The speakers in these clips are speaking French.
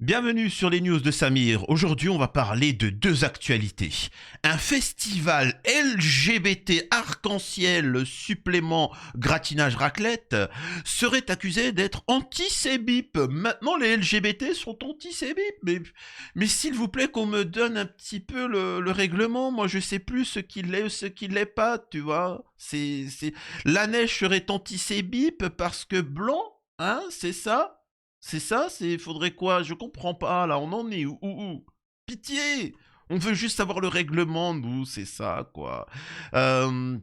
Bienvenue sur les news de Samir. Aujourd'hui, on va parler de deux actualités. Un festival LGBT arc-en-ciel supplément gratinage raclette serait accusé d'être anti-sébip. Maintenant, les LGBT sont anti-sébip. Mais s'il vous plaît, qu'on me donne un petit peu le règlement. Moi, je sais plus ce qu'il est ou ce qu'il n'est pas, tu vois. La neige serait anti-sébip parce que blanc, hein, c'est ça? C'est ça, faudrait quoi? Je comprends pas, là, on en est où? Pitié! On veut juste savoir le règlement, nous, c'est ça, quoi. Euh,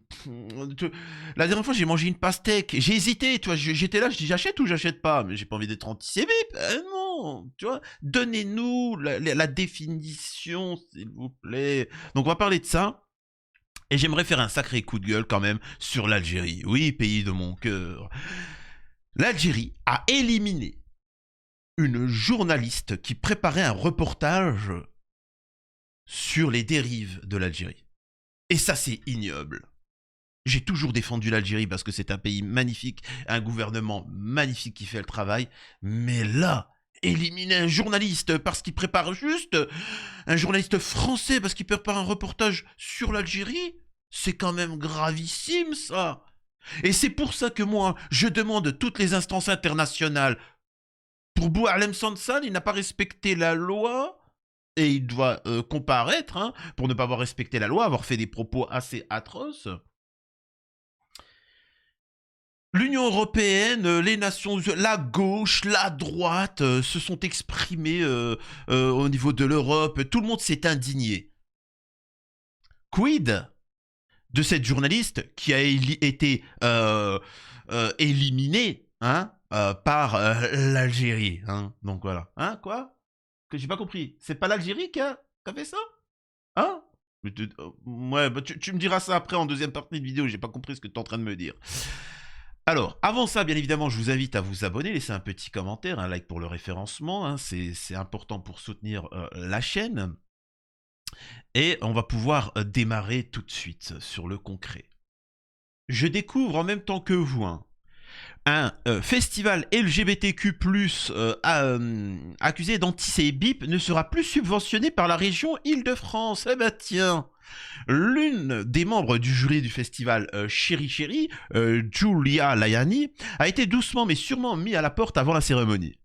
La dernière fois, j'ai mangé une pastèque. J'ai hésité, tu vois, j'étais là, je dis j'achète ou j'achète pas, mais j'ai pas envie d'être anti-sébip. Non, tu vois, donnez-nous la définition, s'il vous plaît. Donc, on va parler de ça. Et j'aimerais faire un sacré coup de gueule quand même sur l'Algérie. Oui, pays de mon cœur. L'Algérie a éliminé une journaliste qui préparait un reportage sur les dérives de l'Algérie. Et ça, c'est ignoble. J'ai toujours défendu l'Algérie parce que c'est un pays magnifique, un gouvernement magnifique qui fait le travail. Mais là, éliminer un journaliste parce qu'il prépare juste un journaliste français parce qu'il prépare un reportage sur l'Algérie, c'est quand même gravissime, ça. Et c'est pour ça que moi, je demande toutes les instances internationales. Pour Boualem Sansal, il n'a pas respecté la loi et il doit comparaître pour ne pas avoir respecté la loi, avoir fait des propos assez atroces. L'Union européenne, les Nations Unies, la gauche, la droite se sont exprimés au niveau de l'Europe. Tout le monde s'est indigné. Quid de cette journaliste qui a été éliminée par l'Algérie. Donc voilà. Quoi? Que j'ai pas compris. C'est pas l'Algérie qui a fait ça? Hein? Ouais, bah tu me diras ça après en deuxième partie de vidéo. J'ai pas compris ce que tu es en train de me dire. Alors, avant ça, bien évidemment, je vous invite à vous abonner, laisser un petit commentaire, un like pour le référencement. C'est important pour soutenir la chaîne. Et on va pouvoir démarrer tout de suite sur le concret. Je découvre en même temps que vous un festival LGBTQ+, accusé d'antisémip ne sera plus subventionné par la région Île-de-France. Eh ben tiens, l'une des membres du jury du festival Chéri Chéri, Julia Layani, a été doucement mais sûrement mis à la porte avant la cérémonie.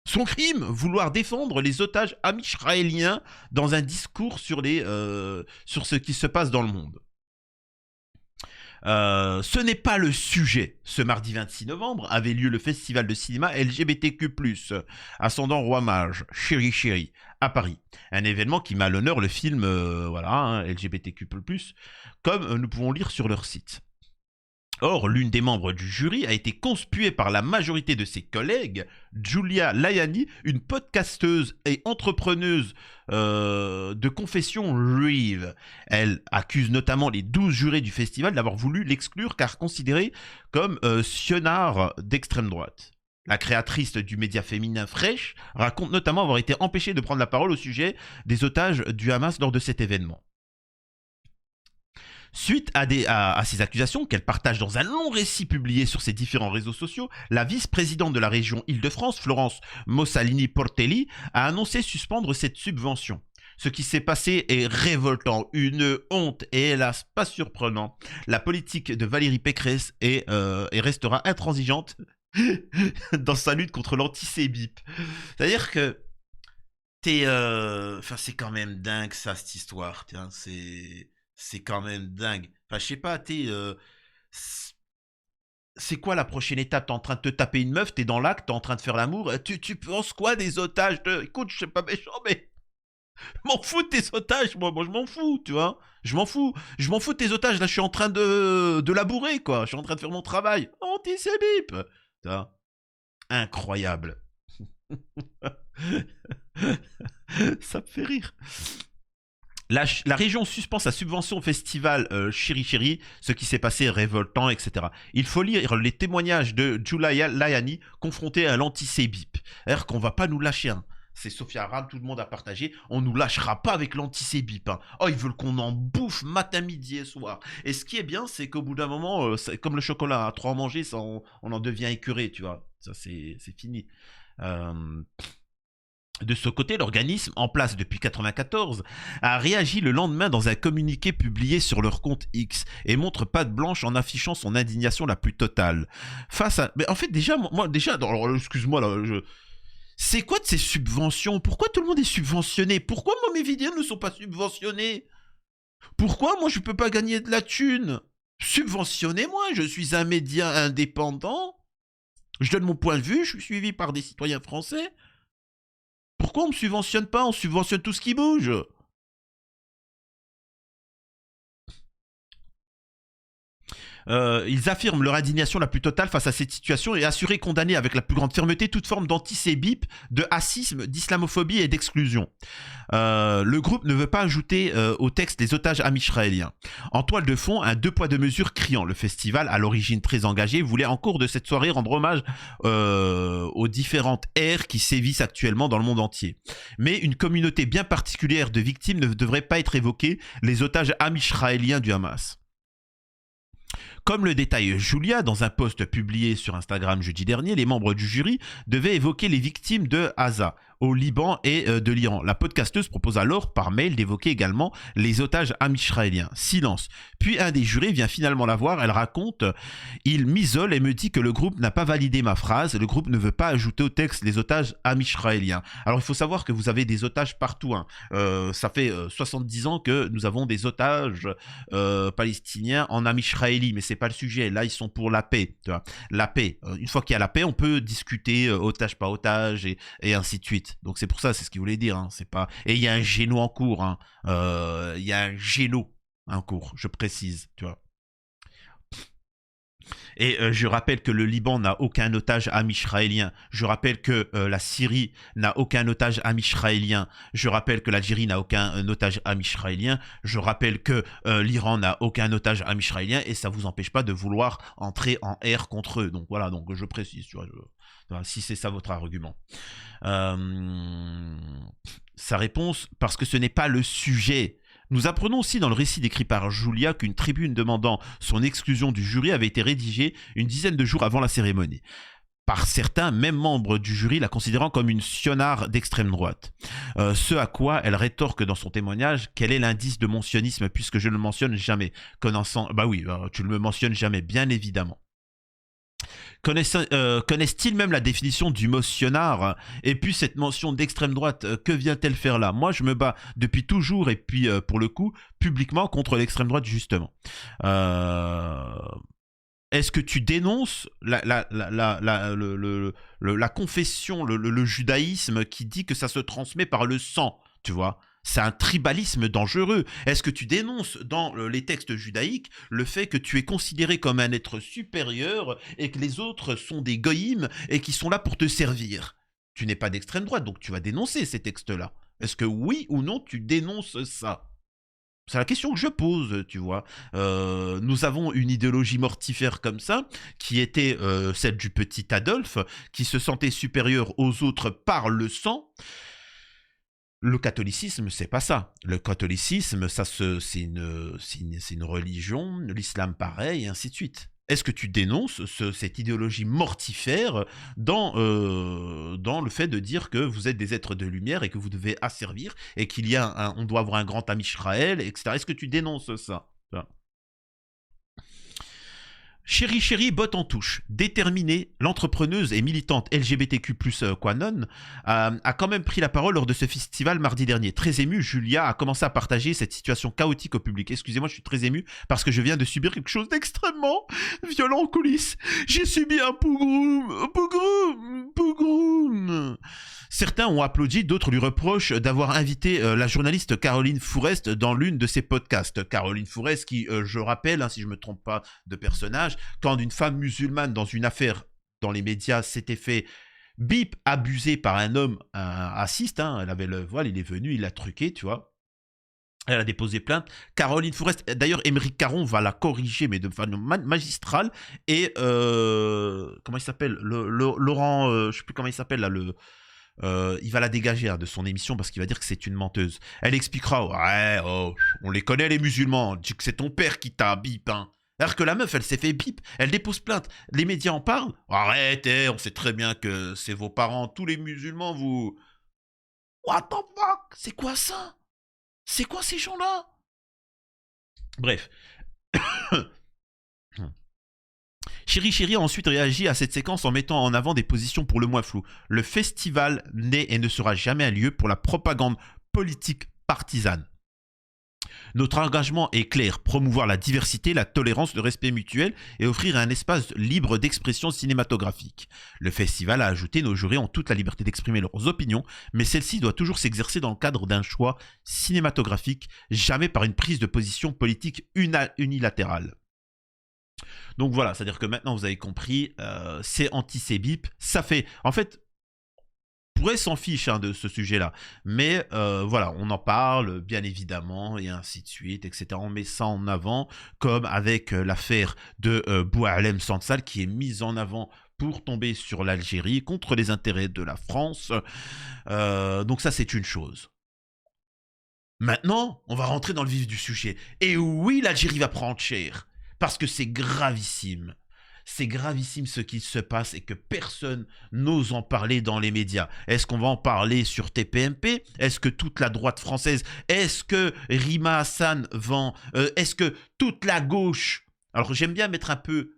Son crime, vouloir défendre les otages amisraéliens dans un discours sur ce qui se passe dans le monde. Ce n'est pas le sujet. Ce mardi 26 novembre avait lieu le festival de cinéma LGBTQ+, Ascendant Roi Mage, Chéri Chéri, à Paris. Un événement qui met à l'honneur le film LGBTQ+, comme nous pouvons lire sur leur site. Or, l'une des membres du jury a été conspuée par la majorité de ses collègues, Julia Layani, une podcasteuse et entrepreneuse de confession juive. Elle accuse notamment les 12 jurés du festival d'avoir voulu l'exclure car considéré comme sionard d'extrême droite. La créatrice du média féminin Fresh raconte notamment avoir été empêchée de prendre la parole au sujet des otages du Hamas lors de cet événement. Suite à ces accusations qu'elle partage dans un long récit publié sur ses différents réseaux sociaux, la vice-présidente de la région Île-de-France, Florence Mossalini Portelli, a annoncé suspendre cette subvention. Ce qui s'est passé est révoltant, une honte et hélas pas surprenant. La politique de Valérie Pécresse est et restera intransigeante dans sa lutte contre l'antisémip. C'est-à-dire que c'est quand même dingue ça, cette histoire. Tiens, c'est quand même dingue. Enfin, je sais pas, c'est quoi la prochaine étape? T'es en train de te taper une meuf, t'es dans l'acte, t'es en train de faire l'amour. Tu penses quoi des otages Écoute, je sais pas méchant, mais je m'en fous de tes otages, moi je m'en fous, tu vois. Je m'en fous de tes otages, là je suis en train de labourer, quoi. Je suis en train de faire mon travail. Antisémip. Tu vois. Incroyable. Ça me fait rire. La région suspend sa subvention au festival Chéri Chéri, ce qui s'est passé est révoltant, etc. Il faut lire les témoignages de Julia Layani confrontée à l'antisémip. C'est-à-dire qu'on va pas nous lâcher. C'est Sophia Aram, tout le monde a partagé. On nous lâchera pas avec l'antisémip. Oh, ils veulent qu'on en bouffe matin, midi et soir. Et ce qui est bien, c'est qu'au bout d'un moment, comme le chocolat, à trop en manger, on en devient écœuré, tu vois. Ça, c'est fini. De ce côté, l'organisme, en place depuis 1994, a réagi le lendemain dans un communiqué publié sur leur compte X et montre patte blanche en affichant son indignation la plus totale. Face à... Mais en fait, déjà, alors, excuse-moi, là, c'est quoi de ces subventions? Pourquoi tout le monde est subventionné? Pourquoi moi, mes vidéos ne sont pas subventionnées? Pourquoi moi, je peux pas gagner de la thune? Subventionnez-moi, je suis un média indépendant. Je donne mon point de vue, je suis suivi par des citoyens français. Pourquoi on me subventionne pas? On subventionne tout ce qui bouge. Ils affirment leur indignation la plus totale face à cette situation et assurent condamner avec la plus grande fermeté toute forme d'antisémitisme, de racisme, d'islamophobie et d'exclusion. Le groupe ne veut pas ajouter au texte les otages amish-israéliens. En toile de fond, un deux poids deux mesures criant. Le festival, à l'origine très engagé, voulait en cours de cette soirée rendre hommage aux différentes ères qui sévissent actuellement dans le monde entier. Mais une communauté bien particulière de victimes ne devrait pas être évoquée, les otages amish-israéliens du Hamas. Comme le détaille Julia dans un post publié sur Instagram jeudi dernier, les membres du jury devaient évoquer les victimes de Gaza au Liban et de l'Iran. La podcasteuse propose alors par mail d'évoquer également les otages amish-israéliens. Silence. Puis un des jurés vient finalement la voir, elle raconte « Il m'isole et me dit que le groupe n'a pas validé ma phrase, le groupe ne veut pas ajouter au texte les otages amish-israéliens. » Alors il faut savoir que vous avez des otages partout. Hein. Ça fait 70 ans que nous avons des otages palestiniens en amish-israéli, mais c'est pas le sujet. Là, ils sont pour la paix. Tu vois. La paix. Une fois qu'il y a la paix, on peut discuter otage par otage et ainsi de suite. Donc c'est pour ça, c'est ce qu'il voulait dire. Hein. C'est pas... Et il y a un géno en cours. Hein. Il y a un géno en cours, je précise. Tu vois. Et je rappelle que le Liban n'a aucun otage amish-israélien. Je rappelle que la Syrie n'a aucun otage amish-israélien. Je rappelle que l'Algérie n'a aucun otage amish-israélien. Je rappelle que l'Iran n'a aucun otage amish-israélien. Et ça ne vous empêche pas de vouloir entrer en ère contre eux. Donc voilà, donc je précise, tu vois, si c'est ça votre argument. Sa réponse, parce que ce n'est pas le sujet. Nous apprenons aussi dans le récit décrit par Julia qu'une tribune demandant son exclusion du jury avait été rédigée une dizaine de jours avant la cérémonie. Par certains, même membres du jury, la considérant comme une sionard d'extrême droite. Ce à quoi elle rétorque dans son témoignage, quel est l'indice de mon sionisme puisque je ne le mentionne jamais. Connaissant, bah oui, tu ne le mentionnes jamais, bien évidemment. Connaissent-ils même la définition du mot sionard? Et puis cette mention d'extrême droite, que vient-elle faire là? Moi, je me bats depuis toujours, et puis pour le coup, publiquement contre l'extrême droite, justement. Est-ce que tu dénonces la confession, le judaïsme qui dit que ça se transmet par le sang, tu vois? C'est un tribalisme dangereux. Est-ce que tu dénonces dans les textes judaïques le fait que tu es considéré comme un être supérieur et que les autres sont des goïms et qui sont là pour te servir? Tu n'es pas d'extrême droite, donc tu vas dénoncer ces textes-là. Est-ce que oui ou non tu dénonces ça? C'est la question que je pose, tu vois. Nous avons une idéologie mortifère comme ça, qui était celle du petit Adolphe, qui se sentait supérieur aux autres par le sang. Le catholicisme, c'est pas ça. Le catholicisme, c'est une religion, l'islam pareil, et ainsi de suite. Est-ce que tu dénonces cette idéologie mortifère dans le fait de dire que vous êtes des êtres de lumière et que vous devez asservir et qu'il y a on doit avoir un grand ami Israël, etc. Est-ce que tu dénonces ça? Chérie Chérie botte en touche. Déterminée, l'entrepreneuse et militante LGBTQ+, Quanon, a quand même pris la parole lors de ce festival mardi dernier. Très émue, Julia a commencé à partager cette situation chaotique au public. Excusez-moi, je suis très ému parce que je viens de subir quelque chose d'extrêmement violent en coulisses. J'ai subi un pogroom. Certains ont applaudi, d'autres lui reprochent d'avoir invité la journaliste Caroline Fourest dans l'une de ses podcasts. Caroline Fourest qui, je rappelle, hein, si je ne me trompe pas de personnage, quand une femme musulmane dans une affaire dans les médias s'était fait bip abuser par un homme raciste, hein, elle avait le voile, il est venu, il l'a truqué, tu vois. Elle a déposé plainte. Caroline Fourest, d'ailleurs, Émeric Caron va la corriger, mais de façon magistrale. Et comment il s'appelle, Laurent, je ne sais plus comment il s'appelle là, il va la dégager de son émission parce qu'il va dire que c'est une menteuse. Elle expliquera, ouais, on les connaît les musulmans, dis que c'est ton père qui t'a bip, hein. Alors que la meuf, elle s'est fait bip, elle dépose plainte. Les médias en parlent. Arrête, on sait très bien que c'est vos parents, tous les musulmans, vous... What the fuck? C'est quoi ça? C'est quoi ces gens-là? Bref. Chéri Chéri a ensuite réagi à cette séquence en mettant en avant des positions pour le moins floues. Le festival n'est et ne sera jamais un lieu pour la propagande politique partisane. Notre engagement est clair, promouvoir la diversité, la tolérance, le respect mutuel et offrir un espace libre d'expression cinématographique. Le festival a ajouté: nos jurés ont toute la liberté d'exprimer leurs opinions, mais celle-ci doit toujours s'exercer dans le cadre d'un choix cinématographique, jamais par une prise de position politique unilatérale. Donc voilà, c'est-à-dire que maintenant vous avez compris, c'est anti-Cébip, ça fait... En fait, on pourrait s'en fiche de ce sujet-là, mais voilà, on en parle bien évidemment et ainsi de suite, etc. On met ça en avant, comme avec l'affaire de Boualem Sansal qui est mise en avant pour tomber sur l'Algérie contre les intérêts de la France. Donc ça, c'est une chose. Maintenant, on va rentrer dans le vif du sujet. Et oui, l'Algérie va prendre cher. Parce que c'est gravissime. C'est gravissime ce qui se passe et que personne n'ose en parler dans les médias. Est-ce qu'on va en parler sur TPMP? Est-ce que toute la droite française? Est-ce que Rima Hassan vend? Est-ce que toute la gauche? Alors j'aime bien mettre un peu...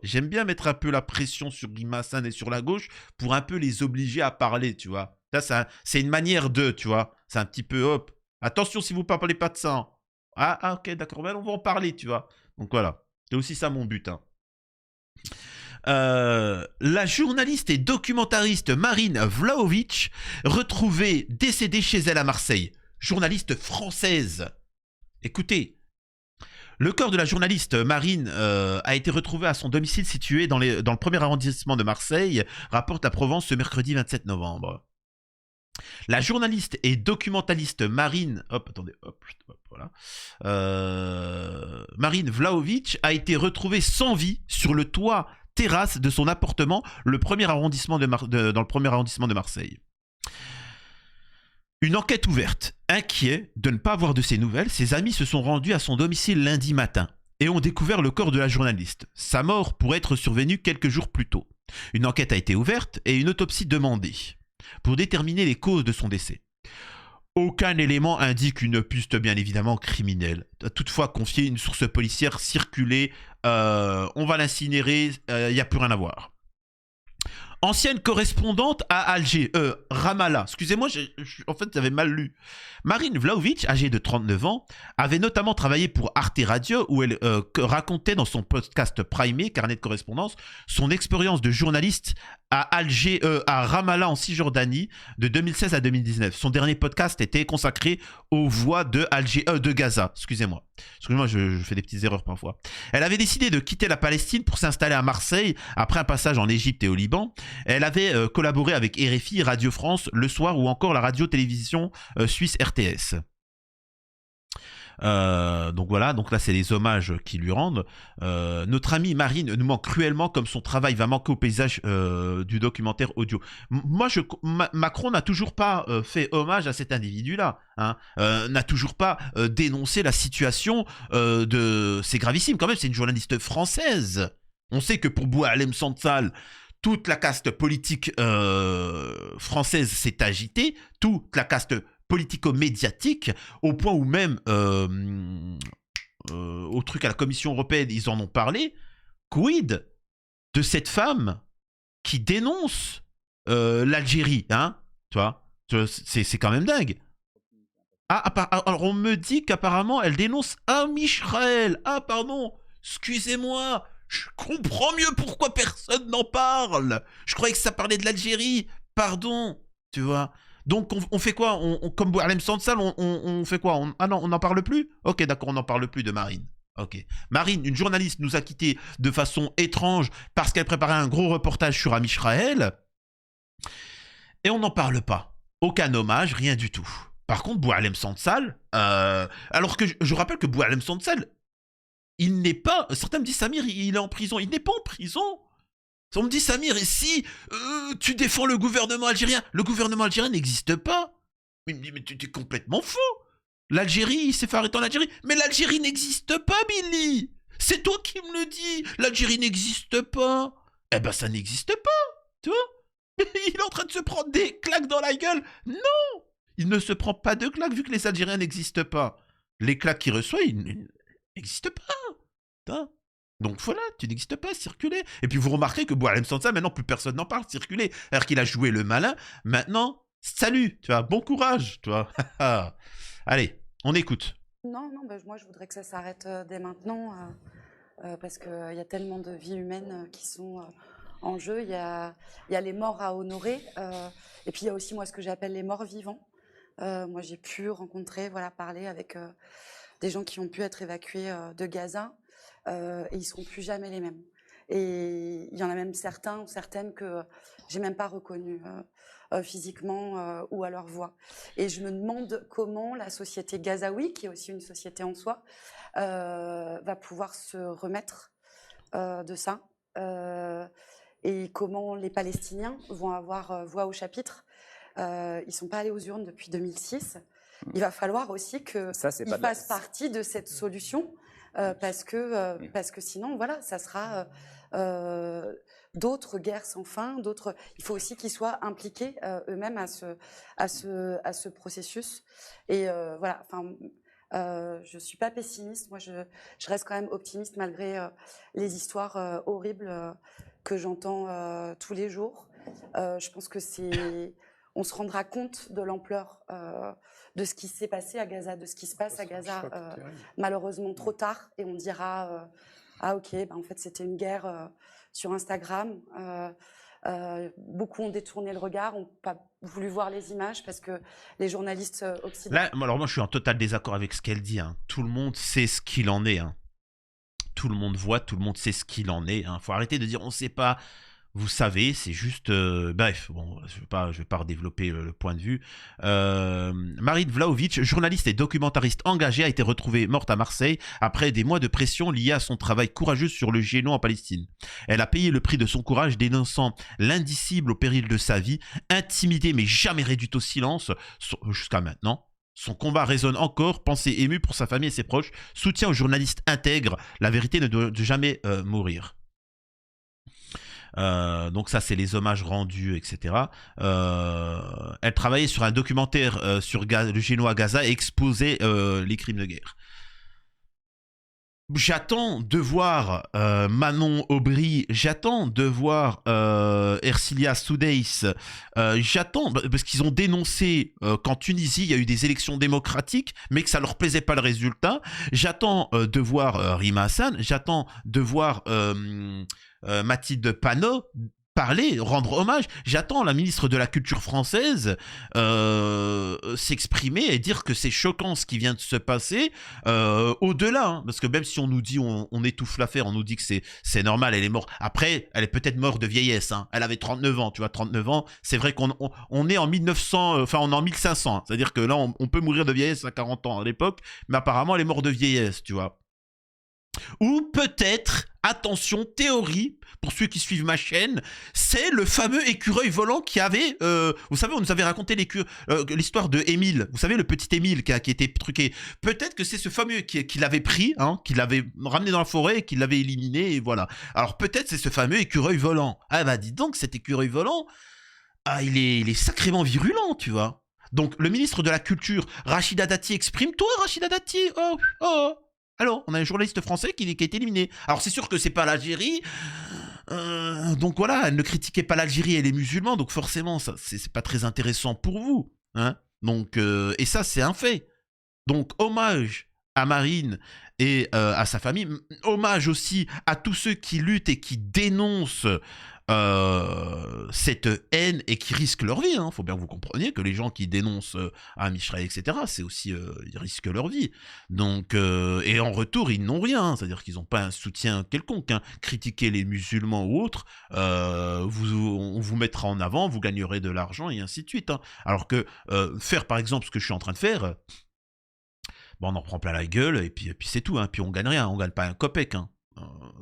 j'aime bien mettre un peu la pression sur Rima Hassan et sur la gauche pour un peu les obliger à parler, tu vois. Ça, c'est une manière de, tu vois. C'est un petit peu, hop. Attention si vous ne parlez pas de ça. Hein. Ah, ok, d'accord. Ben, on va en parler, tu vois. Donc voilà. C'est aussi ça mon but. Hein. La journaliste et documentariste Marine Vlahovic, retrouvée décédée chez elle à Marseille. Journaliste française. Écoutez, le corps de la journaliste Marine a été retrouvé à son domicile situé dans le premier arrondissement de Marseille, rapporte la Provence ce mercredi 27 novembre. La journaliste et documentaliste Marine, voilà, Marine Vlahovic a été retrouvée sans vie sur le toit terrasse de son appartement dans le premier arrondissement de Marseille. Une enquête ouverte. Inquiets de ne pas avoir de ses nouvelles, ses amis se sont rendus à son domicile lundi matin et ont découvert le corps de la journaliste. Sa mort pourrait être survenue quelques jours plus tôt. Une enquête a été ouverte et une autopsie demandée pour déterminer les causes de son décès. Aucun élément indique une piste bien évidemment criminelle. Toutefois, confier une source policière circuler, on va l'incinérer, il n'y a plus rien à voir. Ancienne correspondante à Alger, Ramallah, excusez-moi, en fait j'avais mal lu. Marine Vlahovic, âgée de 39 ans, avait notamment travaillé pour Arte Radio où elle racontait dans son podcast primé, Carnet de correspondance, son expérience de journaliste à Alger, à Ramallah en Cisjordanie de 2016 à 2019. Son dernier podcast était consacré aux voix de Gaza. Excusez-moi, je fais des petites erreurs parfois. Elle avait décidé de quitter la Palestine pour s'installer à Marseille après un passage en Égypte et au Liban. Elle avait collaboré avec RFI, Radio France, Le Soir ou encore la radio-télévision suisse RTS. Donc voilà, donc là c'est les hommages qui lui rendent. Notre amie Marine nous manque cruellement, comme son travail va manquer au paysage du documentaire audio. Macron n'a toujours pas fait hommage à cet individu-là, hein, n'a toujours pas dénoncé la situation c'est gravissime quand même, c'est une journaliste française. On sait que pour Boualem Sansal, toute la caste politique française s'est agitée, toute la caste politico-médiatique, au point où même au truc à la Commission européenne, ils en ont parlé. Quid de cette femme qui dénonce l'Algérie, hein, tu vois, c'est quand même dingue. Alors on me dit qu'apparemment elle dénonce Israël. Ah pardon, excusez-moi, je comprends mieux pourquoi personne n'en parle. Je croyais que ça parlait de l'Algérie, pardon, tu vois. Donc on fait quoi, comme Boualem Sansal, on fait quoi? Ah non, on n'en parle plus? Ok, d'accord, on n'en parle plus de Marine. Ok. Marine, une journaliste, nous a quittés de façon étrange parce qu'elle préparait un gros reportage sur Israël. Et on n'en parle pas. Aucun hommage, rien du tout. Par contre, Boualem Sansal, alors que je rappelle que Boualem Sansal, il n'est pas... Certains me disent, Samir, il est en prison. Il n'est pas en prison. On me dit, Samir, et si tu défends le gouvernement algérien? Le gouvernement algérien n'existe pas. Mais tu es complètement fou. L'Algérie, il s'est fait arrêter en Algérie. Mais l'Algérie n'existe pas, Billy. C'est toi qui me le dis. L'Algérie n'existe pas. Eh ben, ça n'existe pas. Tu vois? Il est en train de se prendre des claques dans la gueule. Non. il ne se prend pas de claques vu que les Algériens n'existent pas. Les claques qu'il reçoit, ils n'existent pas. Hein. Donc voilà, tu n'existes pas, circuler. Et puis vous remarquez que Boualem Sansal, maintenant plus personne n'en parle, circuler. Alors qu'il a joué le malin, maintenant, salut, tu vois, bon courage, tu vois. Allez, on écoute. Non, non, moi je voudrais que ça s'arrête dès maintenant, parce qu'il y a tellement de vies humaines qui sont en jeu. Il y a les morts à honorer, et puis il y a aussi moi ce que j'appelle les morts vivants. Moi j'ai pu rencontrer, voilà, parler avec des gens qui ont pu être évacués de Gaza, et ils ne seront plus jamais les mêmes. Et il y en a même certains ou certaines que j'ai même pas reconnues physiquement ou à leur voix. Et je me demande comment la société gazaoui, qui est aussi une société en soi, va pouvoir se remettre de ça. Et comment les Palestiniens vont avoir voix au chapitre. Ils ne sont pas allés aux urnes depuis 2006. Il va falloir aussi qu'ils fassent partie de cette solution, parce que sinon, voilà, ça sera d'autres guerres sans fin, d'autres. Il faut aussi qu'ils soient impliqués eux-mêmes à ce processus. Et voilà. Enfin, je suis pas pessimiste. Moi, je reste quand même optimiste malgré les histoires horribles que j'entends tous les jours. Je pense que on se rendra compte de l'ampleur de ce qui s'est passé à Gaza, de ce qui se passe à Gaza, malheureusement trop tard, et on dira ah ok, en fait c'était une guerre sur Instagram. Beaucoup ont détourné le regard, n'ont pas voulu voir les images parce que les journalistes occidentaux. Là, alors moi je suis en total désaccord avec ce qu'elle dit. Hein. Tout le monde sait ce qu'il en est. Hein. Tout le monde voit, tout le monde sait ce qu'il en est. Hein. Faut arrêter de dire on sait pas. Vous savez, c'est juste... bref, bon, je vais pas redévelopper le point de vue. Marit Vlahovic, journaliste et documentariste engagée, a été retrouvée morte à Marseille après des mois de pression liés à son travail courageux sur le génome en Palestine. Elle a payé le prix de son courage, dénonçant l'indicible au péril de sa vie, intimidée mais jamais réduite au silence, jusqu'à maintenant. Son combat résonne encore, pensée émue pour sa famille et ses proches, soutien aux journalistes intègres, la vérité ne doit jamais mourir. Donc ça c'est les hommages rendus, etc. Elle travaillait sur un documentaire sur le génome à Gaza et exposait les crimes de guerre. J'attends de voir Manon Aubry, j'attends de voir Ercilia Soudeiss, j'attends, parce qu'ils ont dénoncé qu'en Tunisie, il y a eu des élections démocratiques, mais que ça leur plaisait pas le résultat. J'attends de voir Rima Hassan, j'attends de voir Mathilde Panot parler, rendre hommage. J'attends la ministre de la Culture française s'exprimer et dire que c'est choquant ce qui vient de se passer au-delà. Hein, parce que même si on nous dit, on étouffe l'affaire, on nous dit que c'est normal, elle est morte. Après, elle est peut-être morte de vieillesse. Hein. Elle avait 39 ans, tu vois, 39 ans. C'est vrai qu'on est en 1900, enfin on est en 1500. Hein. C'est-à-dire que là, on peut mourir de vieillesse à 40 ans à l'époque, mais apparemment, elle est morte de vieillesse, tu vois. Ou peut-être, attention, théorie, pour ceux qui suivent ma chaîne, c'est le fameux écureuil volant qui avait... vous savez, on nous avait raconté l'histoire de Émile. Vous savez, le petit Émile qui était truqué. Peut-être que c'est ce fameux qui l'avait pris, hein, qui l'avait ramené dans la forêt et qui l'avait éliminé, et voilà. Alors peut-être c'est ce fameux écureuil volant. Ah bah dis donc, cet écureuil volant, ah, il est sacrément virulent, tu vois. Donc le ministre de la Culture, Rachida Dati, exprime-toi, Rachida Dati. Oh. Alors, on a un journaliste français qui a été éliminé. Alors, c'est sûr que c'est pas l'Algérie. Donc voilà, elle ne critiquait pas l'Algérie et les musulmans. Donc forcément, ça, c'est pas très intéressant pour vous. Hein, donc, et ça, c'est un fait. Donc, hommage à Marine et à sa famille. Hommage aussi à tous ceux qui luttent et qui dénoncent cette haine et qui risquent leur vie. Faut bien que vous compreniez que les gens qui dénoncent à Michel, etc., c'est aussi ils risquent leur vie. Donc, et en retour, ils n'ont rien. C'est-à-dire qu'ils n'ont pas un soutien quelconque. Hein. Critiquer les musulmans ou autres, on vous mettra en avant, vous gagnerez de l'argent et ainsi de suite. Hein. Alors que faire par exemple ce que je suis en train de faire, on en prend plein la gueule et puis c'est tout. Hein. Puis on gagne rien, on gagne pas un copec. Hein.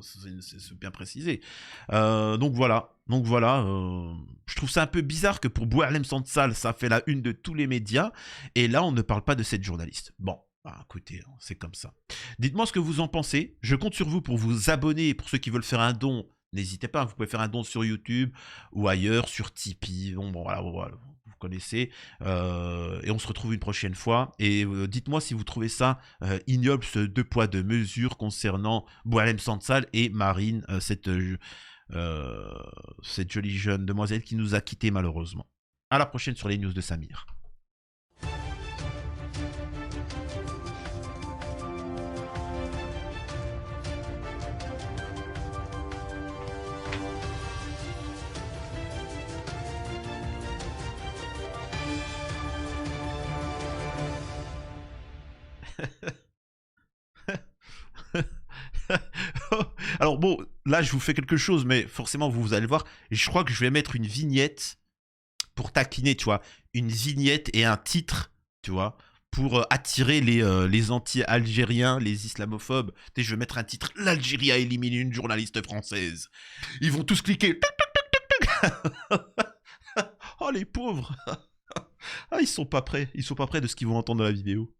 C'est bien précisé. Donc voilà. Je trouve ça un peu bizarre que pour Boualem Sansal, ça fait la une de tous les médias. Et là, on ne parle pas de cette journaliste. Bon, bah, écoutez, c'est comme ça. Dites-moi ce que vous en pensez. Je compte sur vous pour vous abonner. Pour ceux qui veulent faire un don, n'hésitez pas. Vous pouvez faire un don sur YouTube ou ailleurs, sur Tipeee. Bon voilà. Vous vous connaissez. Et on se retrouve une prochaine fois. Et dites-moi si vous trouvez ça ignoble, ce deux poids deux mesures concernant Boualem Sansal et Marine, cette jolie jeune demoiselle qui nous a quittés malheureusement. À la prochaine sur les news de Samir. Alors bon, là je vous fais quelque chose, mais forcément vous allez le voir. Je crois que je vais mettre une vignette pour taquiner, tu vois. Une vignette et un titre, tu vois, pour attirer les anti-algériens, les islamophobes. Tu sais, je vais mettre un titre: l'Algérie a éliminé une journaliste française. Ils vont tous cliquer. Oh les pauvres. Ah, ils sont pas prêts de ce qu'ils vont entendre dans la vidéo.